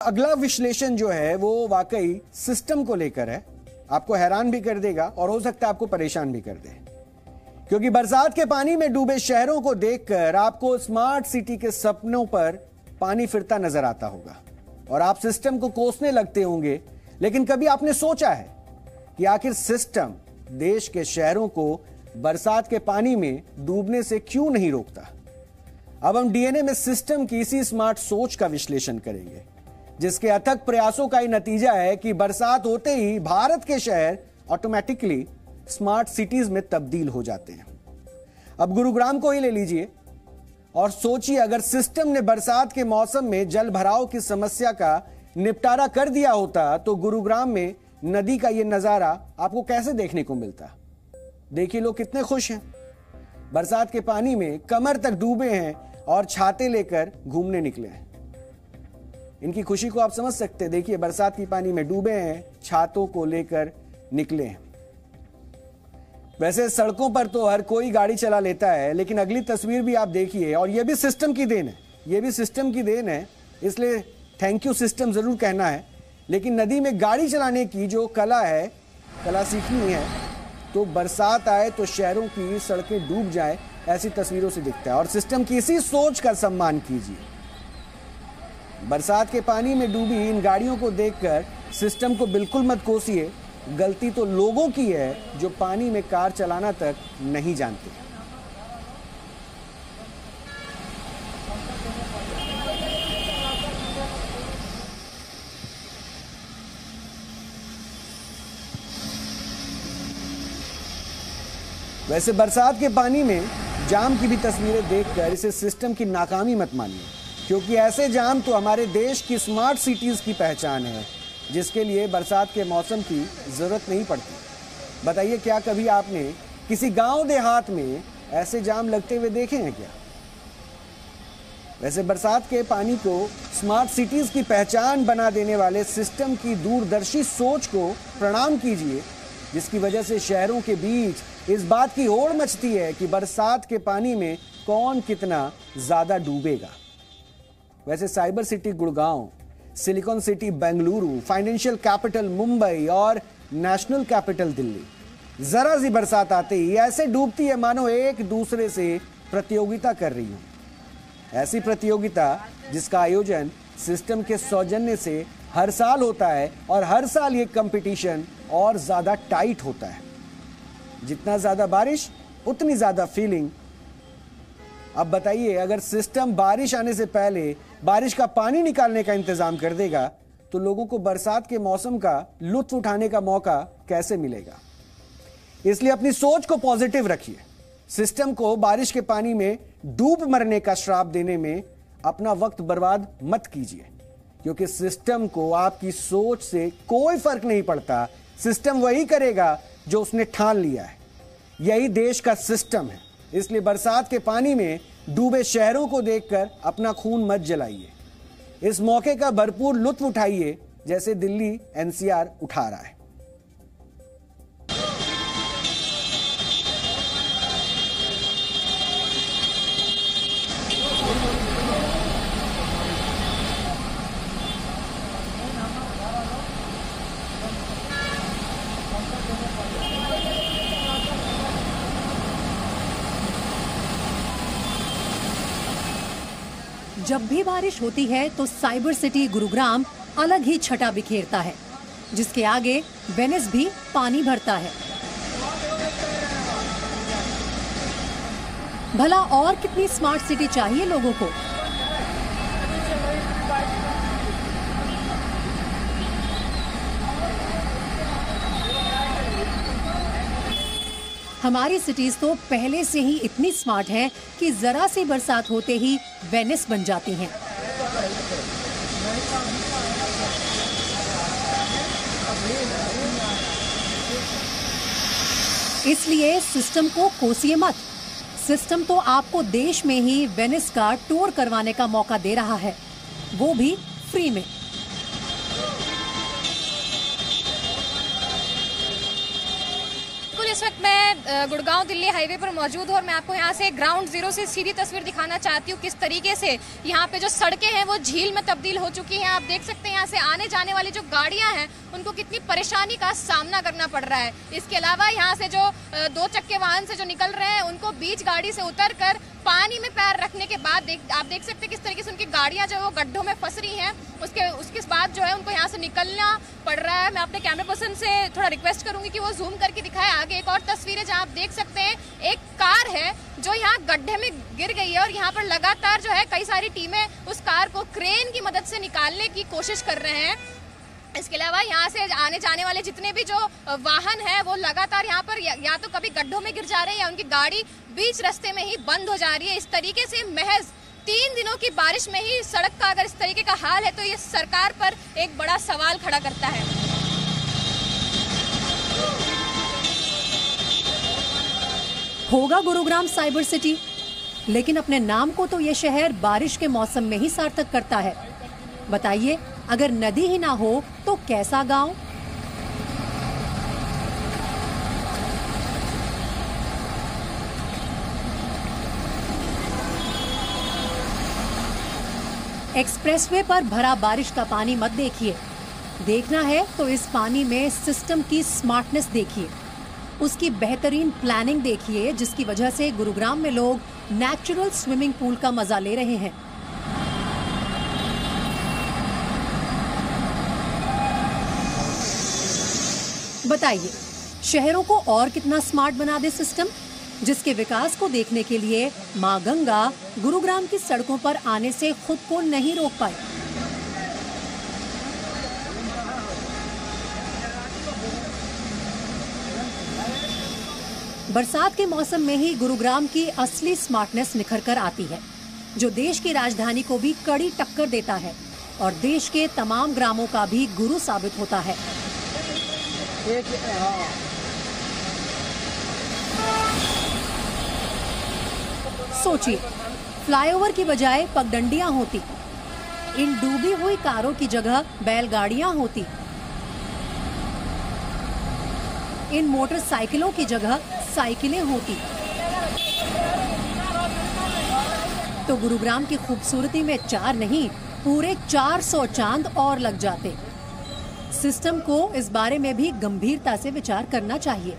अगला विश्लेषण जो है वो वाकई सिस्टम को लेकर है। आपको हैरान भी कर देगा और हो सकता है आपको परेशान भी कर दे, क्योंकि बरसात के पानी में डूबे शहरों को देखकर आपको स्मार्ट सिटी के सपनों पर पानी फिरता नजर आता होगा और आप सिस्टम को कोसने लगते होंगे। लेकिन कभी आपने सोचा है कि आखिर सिस्टम देश के शहरों को बरसात के पानी में डूबने से क्यों नहीं रोकता? अब हम डीएनए में सिस्टम की इसी स्मार्ट सोच का विश्लेषण करेंगे, जिसके अथक प्रयासों का ही नतीजा है कि बरसात होते ही भारत के शहर ऑटोमेटिकली स्मार्ट सिटीज में तब्दील हो जाते हैं। अब गुरुग्राम को ही ले लीजिए और सोचिए, अगर सिस्टम ने बरसात के मौसम में जल भराव की समस्या का निपटारा कर दिया होता तो गुरुग्राम में नदी का यह नजारा आपको कैसे देखने को मिलता? देखिए लोग कितने खुश हैं, बरसात के पानी में कमर तक डूबे हैं और छाते लेकर घूमने निकले हैं। इनकी खुशी को आप समझ सकते हैं। देखिए बरसात के पानी में डूबे हैं, छातों को लेकर निकले हैं। वैसे सड़कों पर तो हर कोई गाड़ी चला लेता है, लेकिन अगली तस्वीर भी आप देखिए और यह भी सिस्टम की देन है। यह भी सिस्टम की देन है, इसलिए थैंक यू सिस्टम जरूर कहना है। लेकिन नदी में गाड़ी चलाने की जो कला है, कला सीखनी है, तो बरसात आए तो शहरों की सड़कें डूब जाए, ऐसी तस्वीरों से दिखता है। और सिस्टम की इसी सोच का सम्मान कीजिए। बरसात के पानी में डूबी इन गाड़ियों को देखकर सिस्टम को बिल्कुल मत कोसिए। गलती तो लोगों की है जो पानी में कार चलाना तक नहीं जानते। वैसे बरसात के पानी में जाम की भी तस्वीरें देखकर इसे सिस्टम की नाकामी मत मानिए, क्योंकि ऐसे जाम तो हमारे देश की स्मार्ट सिटीज की पहचान है, जिसके लिए बरसात के मौसम की जरूरत नहीं पड़ती। बताइए, क्या कभी आपने किसी गांव देहात में ऐसे जाम लगते हुए देखे हैं क्या? वैसे बरसात के पानी को स्मार्ट सिटीज की पहचान बना देने वाले सिस्टम की दूरदर्शी सोच को प्रणाम कीजिए, जिसकी वजह से शहरों के बीच इस बात की होड़ मचती है कि बरसात के पानी में कौन कितना ज्यादा डूबेगा। वैसे cyber city Gurgaon, silicon city Bengaluru, financial capital Mumbai और नेशनल कैपिटल दिल्ली, जरा सी बरसात आते ही ऐसे डूबती है मानो एक दूसरे से प्रतियोगिता कर रही हो। ऐसी प्रतियोगिता जिसका आयोजन सिस्टम के सौजन्य से हर साल होता है और हर साल ये कंपटीशन और ज्यादा टाइट होता है। जितना ज्यादा बारिश उतनी ज्यादा फीलिंग। अब बताइए, अगर सिस्टम बारिश आने से पहले बारिश का पानी निकालने का इंतजाम कर देगा तो लोगों को बरसात के मौसम का लुत्फ उठाने का मौका कैसे मिलेगा? इसलिए अपनी सोच को पॉजिटिव रखिए। सिस्टम को बारिश के पानी में डूब मरने का श्राप देने में अपना वक्त बर्बाद मत कीजिए, क्योंकि सिस्टम को आपकी सोच से कोई फर्क नहीं पड़ता। सिस्टम वही करेगा जो उसने ठान लिया है। यही देश का सिस्टम है। इसलिए बरसात के पानी में डूबे शहरों को देखकर अपना खून मत जलाइए। इस मौके का भरपूर लुत्फ उठाइए, जैसे दिल्ली एनसीआर उठा रहा है। जब भी बारिश होती है तो साइबर सिटी गुरुग्राम अलग ही छटा बिखेरता है, जिसके आगे वेनिस भी पानी भरता है। भला और कितनी स्मार्ट सिटी चाहिए लोगों को? हमारी सिटीज तो पहले से ही इतनी स्मार्ट हैं कि जरा सी बरसात होते ही वेनिस बन जाती हैं। इसलिए सिस्टम को कोसिए मत। सिस्टम तो आपको देश में ही वेनिस का टूर करवाने का मौका दे रहा है, वो भी फ्री में। इस वक्त मैं गुड़गांव दिल्ली हाईवे पर मौजूद हूँ और मैं आपको यहाँ से ग्राउंड जीरो से सीधी तस्वीर दिखाना चाहती हूँ किस तरीके से यहाँ पे जो सड़कें हैं वो झील में तब्दील हो चुकी हैं। आप देख सकते हैं यहाँ से आने जाने वाली जो गाड़ियाँ हैं उनको कितनी परेशानी का सामना करना पड़ रहा है। इसके अलावा यहाँ से जो 2 चक्के वाहन से जो निकल रहे हैं उनको बीच गाड़ी से उतर कर पानी में पैर रखने के बाद आप देख सकते हैं किस तरीके से उनकी गाड़ियाँ जो है वो गड्ढों में फंस रही हैं। उसके बाद जो है उनको यहाँ से निकलना पड़ रहा है। मैं अपने कैमरा पर्सन से थोड़ा रिक्वेस्ट करूंगी कि वो जूम करके दिखाए आगे एक और तस्वीर है जहाँ आप देख सकते हैं एक कार है जो यहाँ गड्ढे में गिर गई है और यहाँ पर लगातार जो है कई सारी टीमें उस कार को क्रेन की मदद से निकालने की कोशिश कर रहे हैं। इसके अलावा यहाँ से आने जाने वाले जितने भी जो वाहन हैं वो लगातार यहाँ पर या तो कभी गड्ढों में गिर जा रहे हैं या उनकी गाड़ी बीच रास्ते में ही बंद हो जा रही है। इस तरीके से महज 3 दिनों की बारिश में ही सड़क का अगर इस तरीके का हाल है तो ये सरकार पर एक बड़ा सवाल खड़ा करता है। होगा गुरुग्राम साइबर सिटी, लेकिन अपने नाम को तो ये शहर बारिश के मौसम में ही सार्थक करता है। बताइए, अगर नदी ही ना हो तो कैसा गांव? एक्सप्रेसवे पर भरा बारिश का पानी मत देखिए, देखना है तो इस पानी में सिस्टम की स्मार्टनेस देखिए, उसकी बेहतरीन प्लानिंग देखिए जिसकी वजह से गुरुग्राम में लोग नेचुरल स्विमिंग पूल का मजा ले रहे हैं। बताइए, शहरों को और कितना स्मार्ट बना दे सिस्टम, जिसके विकास को देखने के लिए मां गंगा गुरुग्राम की सड़कों पर आने से खुद को नहीं रोक पाई। बरसात के मौसम में ही गुरुग्राम की असली स्मार्टनेस निखर कर आती है, जो देश की राजधानी को भी कड़ी टक्कर देता है और देश के तमाम ग्रामों का भी गुरु साबित होता है। सोचिए, फ्लाईओवर की बजाय पगडंडियां होती, इन डूबी हुई कारों की जगह बैलगाड़ियां होती, इन मोटरसाइकिलों की जगह साइकिलें होती, तो गुरुग्राम की खूबसूरती में 4 नहीं पूरे 400 चांद और लग जाते। सिस्टम को इस बारे में भी गंभीरता से विचार करना चाहिए।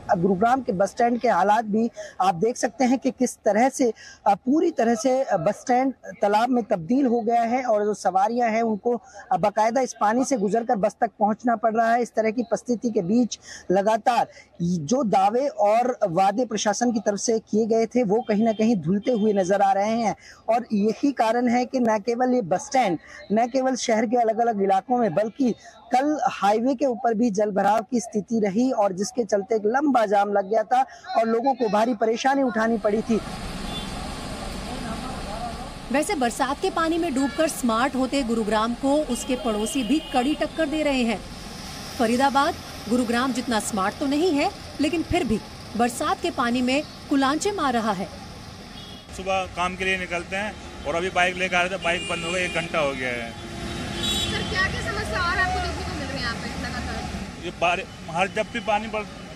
गुरुग्राम के बस स्टैंड के हालात भी आप देख सकते हैं कि किस तरह से पूरी तरह से बस स्टैंड तालाब में तब्दील हो गया है और जो सवारियां हैं उनको बाकायदा इस पानी से गुजरकर बस तक पहुंचना पड़ रहा है। इस तरह की परिस्थिति के बीच लगातार जो दावे और वादे प्रशासन की तरफ से किए गए थे वो कहीं ना कहीं धुलते हुए नजर आ रहे हैं और यही कारण है कि न केवल ये बस स्टैंड न केवल शहर के अलग अलग इलाकों में बल्कि कल हाईवे के ऊपर भी जल भराव की स्थिति रही और जिसके चलते एक लंबा जाम लग गया था और लोगों को भारी परेशानी उठानी पड़ी थी। वैसे बरसात के पानी में डूबकर स्मार्ट होते गुरुग्राम को उसके पड़ोसी भी कड़ी टक्कर दे रहे हैं। फरीदाबाद गुरुग्राम जितना स्मार्ट तो नहीं है, लेकिन फिर भी बरसात के पानी में कुलांचे मार रहा है। सुबह काम के लिए निकलते हैं और अभी बाइक लेकर आ रहे थे, बाइक बंद हो गई, 1 घंटा हो गया है। सर, क्या-क्या समस्या और आपको देखने को मिल रही है यहाँ पे लगातार? ये हर जब भी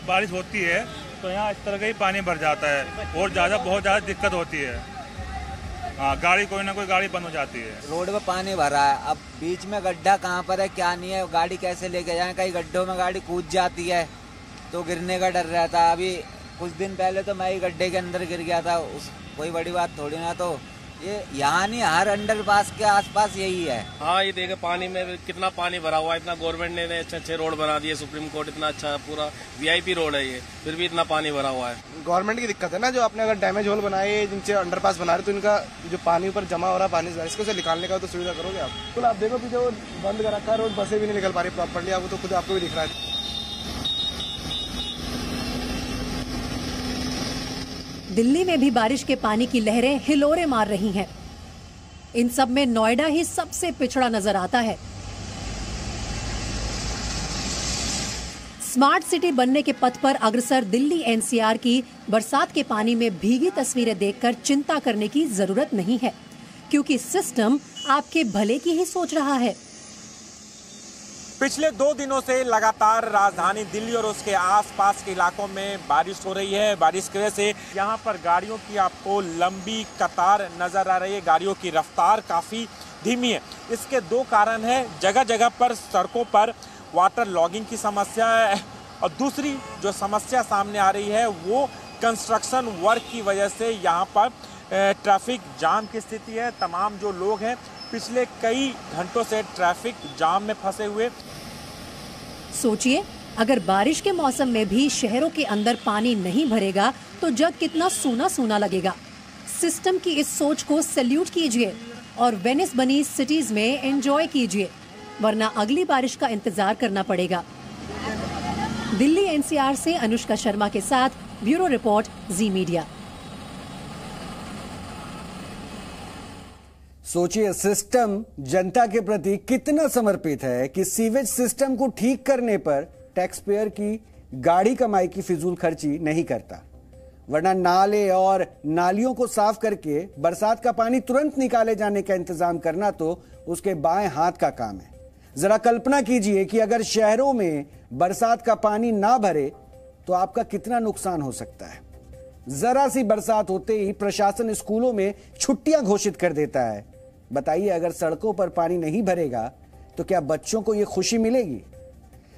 बारिश होती है तो यहाँ इस तरह का ही पानी भर जाता है और बहुत ज़्यादा दिक्कत होती है। हाँ, गाड़ी कोई ना कोई गाड़ी बंद हो जाती है। रोड पे पानी भरा है, अब बीच में गड्ढा कहाँ पर है क्या नहीं है, गाड़ी कैसे लेके जाए, कई गड्ढों में गाड़ी कूद जाती है तो गिरने का डर रहता है। अभी कुछ दिन पहले तो मैं ही गड्ढे के अंदर गिर गया था, कोई बड़ी बात थोड़ी ना। तो ये यहाँ नहीं, हर अंडरपास के आसपास यही है। हाँ, ये देखे पानी में कितना पानी भरा हुआ है। इतना गवर्नमेंट ने अच्छे रोड बना दिए, सुप्रीम कोर्ट इतना अच्छा पूरा VIP रोड है ये, फिर भी इतना पानी भरा हुआ है। गवर्नमेंट की दिक्कत है ना, जो आपने अगर डैमेज होल बनाए जिनसे अंडरपास बना रहे तो इनका जो पानी ऊपर जमा हो रहा है पानी इसको से निकालने का तो सुविधा करोगे आप। तो आप देखो कि जो बंद कर रखा है रोड, बसें भी नहीं निकल पा रही प्रॉपर्ली, आपको तो खुद आपको भी दिख रहा है। दिल्ली में भी बारिश के पानी की लहरें हिलोरे मार रही हैं। इन सब में नोएडा ही सबसे पिछड़ा नजर आता है। स्मार्ट सिटी बनने के पथ पर अग्रसर दिल्ली NCR की बरसात के पानी में भीगी तस्वीरें देखकर चिंता करने की जरूरत नहीं है, क्योंकि सिस्टम आपके भले की ही सोच रहा है। पिछले 2 दिनों से लगातार राजधानी दिल्ली और उसके आसपास के इलाकों में बारिश हो रही है। बारिश की वजह से यहाँ पर गाड़ियों की आपको लंबी कतार नजर आ रही है। गाड़ियों की रफ्तार काफ़ी धीमी है। इसके 2 कारण हैं। जगह जगह पर सड़कों पर वाटर लॉगिंग की समस्या है और दूसरी जो समस्या सामने आ रही है वो कंस्ट्रक्शन वर्क की वजह से यहाँ पर ट्रैफिक जाम की स्थिति है। तमाम जो लोग हैं पिछले कई घंटों से ट्रैफिक जाम में फंसे हुए। सोचिए, अगर बारिश के मौसम में भी शहरों के अंदर पानी नहीं भरेगा तो जग कितना सूना सूना लगेगा। सिस्टम की इस सोच को सैल्यूट कीजिए और वेनिस बनी सिटीज में एंजॉय कीजिए, वरना अगली बारिश का इंतजार करना पड़ेगा। दिल्ली एनसीआर से अनुष्का शर्मा के साथ ब्यूरो रिपोर्ट, जी मीडिया। सोचिए, सिस्टम जनता के प्रति कितना समर्पित है कि सीवेज सिस्टम को ठीक करने पर टैक्स पेयर की गाड़ी कमाई की फिजूल खर्ची नहीं करता, वरना नाले और नालियों को साफ करके बरसात का पानी तुरंत निकाले जाने का इंतजाम करना तो उसके बाएं हाथ का काम है। जरा कल्पना कीजिए कि अगर शहरों में बरसात का पानी ना भरे तो आपका कितना नुकसान हो सकता है। जरा सी बरसात होते ही प्रशासन स्कूलों में छुट्टियां घोषित कर देता है। बताइए, अगर सड़कों पर पानी नहीं भरेगा तो क्या बच्चों को यह खुशी मिलेगी?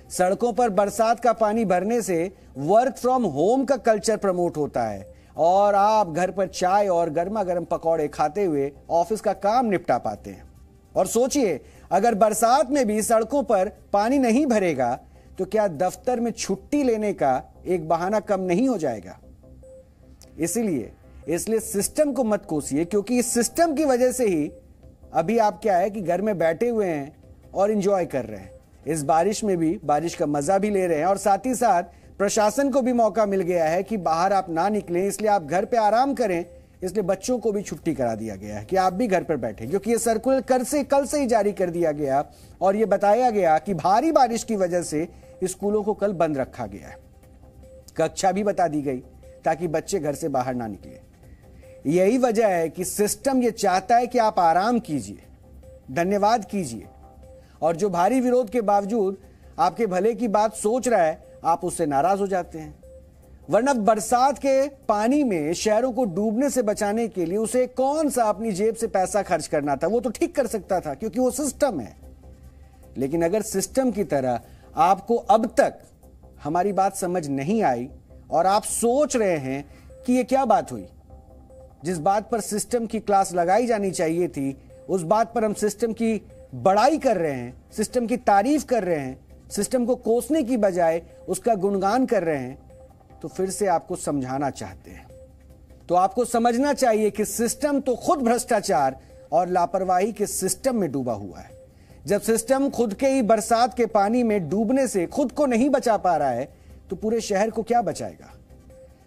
सड़कों पर बरसात का पानी भरने से वर्क फ्रॉम होम का कल्चर प्रमोट होता है और आप घर पर चाय और गर्मा गर्म पकौड़े खाते हुए ऑफिस का काम निपटा पाते हैं। और सोचिए, अगर बरसात में भी सड़कों पर पानी नहीं भरेगा तो क्या दफ्तर में छुट्टी लेने का एक बहाना कम नहीं हो जाएगा? इसलिए सिस्टम को मत कोसिए, क्योंकि इस सिस्टम की वजह से ही अभी आप क्या है कि घर में बैठे हुए हैं और एंजॉय कर रहे हैं। इस बारिश में भी बारिश का मजा भी ले रहे हैं और साथ ही साथ प्रशासन को भी मौका मिल गया है कि बाहर आप ना निकलें, इसलिए आप घर पे आराम करें। इसलिए बच्चों को भी छुट्टी करा दिया गया है कि आप भी घर पर बैठे, क्योंकि ये सर्कुलर कल से ही जारी कर दिया गया और ये बताया गया कि भारी बारिश की वजह से स्कूलों को कल बंद रखा गया है। कक्षा भी बता दी गई ताकि बच्चे घर से बाहर ना निकले। यही वजह है कि सिस्टम ये चाहता है कि आप आराम कीजिए, धन्यवाद कीजिए, और जो भारी विरोध के बावजूद आपके भले की बात सोच रहा है आप उससे नाराज हो जाते हैं। वरना बरसात के पानी में शहरों को डूबने से बचाने के लिए उसे कौन सा अपनी जेब से पैसा खर्च करना था, वो तो ठीक कर सकता था क्योंकि वो सिस्टम है। लेकिन अगर सिस्टम की तरह आपको अब तक हमारी बात समझ नहीं आई और आप सोच रहे हैं कि ये क्या बात हुई, जिस बात पर सिस्टम की क्लास लगाई जानी चाहिए थी उस बात पर हम सिस्टम की बड़ाई कर रहे हैं, सिस्टम की तारीफ कर रहे हैं, सिस्टम को कोसने की बजाय उसका गुणगान कर रहे हैं, तो फिर से आपको समझाना चाहते हैं। तो आपको समझना चाहिए कि सिस्टम तो खुद भ्रष्टाचार और लापरवाही के सिस्टम में डूबा हुआ है। जब सिस्टम खुद के ही बरसात के पानी में डूबने से खुद को नहीं बचा पा रहा है तो पूरे शहर को क्या बचाएगा?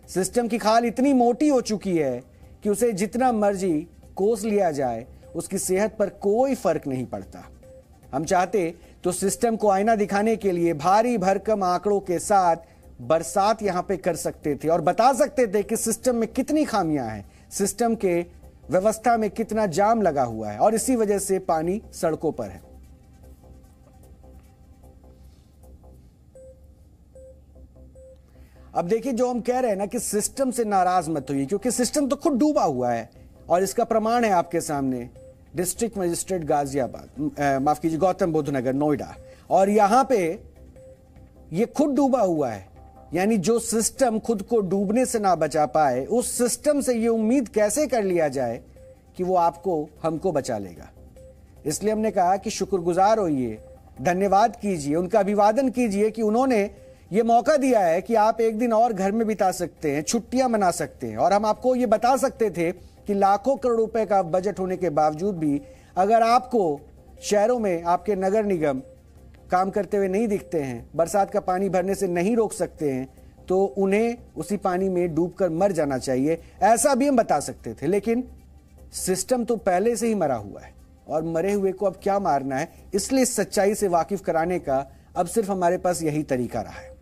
सिस्टम की खाल इतनी मोटी हो चुकी है कि उसे जितना मर्जी कोस लिया जाए उसकी सेहत पर कोई फर्क नहीं पड़ता। हम चाहते तो सिस्टम को आईना दिखाने के लिए भारी भरकम आंकड़ों के साथ बरसात यहां पे कर सकते थे और बता सकते थे कि सिस्टम में कितनी खामियां हैं, सिस्टम के व्यवस्था में कितना जाम लगा हुआ है और इसी वजह से पानी सड़कों पर है। अब देखिए, जो हम कह रहे हैं ना कि सिस्टम से नाराज मत होइए, क्योंकि सिस्टम तो खुद डूबा हुआ है और इसका प्रमाण है आपके सामने डिस्ट्रिक्ट मजिस्ट्रेट गाजियाबाद, माफ कीजिए गौतम बुद्ध नगर, नोएडा, और यहां पे ये खुद डूबा हुआ है। यानी जो सिस्टम खुद को डूबने से ना बचा पाए, उस सिस्टम से ये उम्मीद कैसे कर लिया जाए कि वो आपको हमको बचा लेगा। इसलिए हमने कहा कि शुक्रगुजार होइए, धन्यवाद कीजिए, उनका अभिवादन कीजिए कि उन्होंने ये मौका दिया है कि आप एक दिन और घर में बिता सकते हैं, छुट्टियां मना सकते हैं। और हम आपको ये बता सकते थे कि लाखों करोड़ रुपए का बजट होने के बावजूद भी अगर आपको शहरों में आपके नगर निगम काम करते हुए नहीं दिखते हैं, बरसात का पानी भरने से नहीं रोक सकते हैं, तो उन्हें उसी पानी में डूबकर मर जाना चाहिए, ऐसा भी हम बता सकते थे। लेकिन सिस्टम तो पहले से ही मरा हुआ है और मरे हुए को अब क्या मारना है, इसलिए इस सच्चाई से वाकिफ कराने का अब सिर्फ हमारे पास यही तरीका रहा है।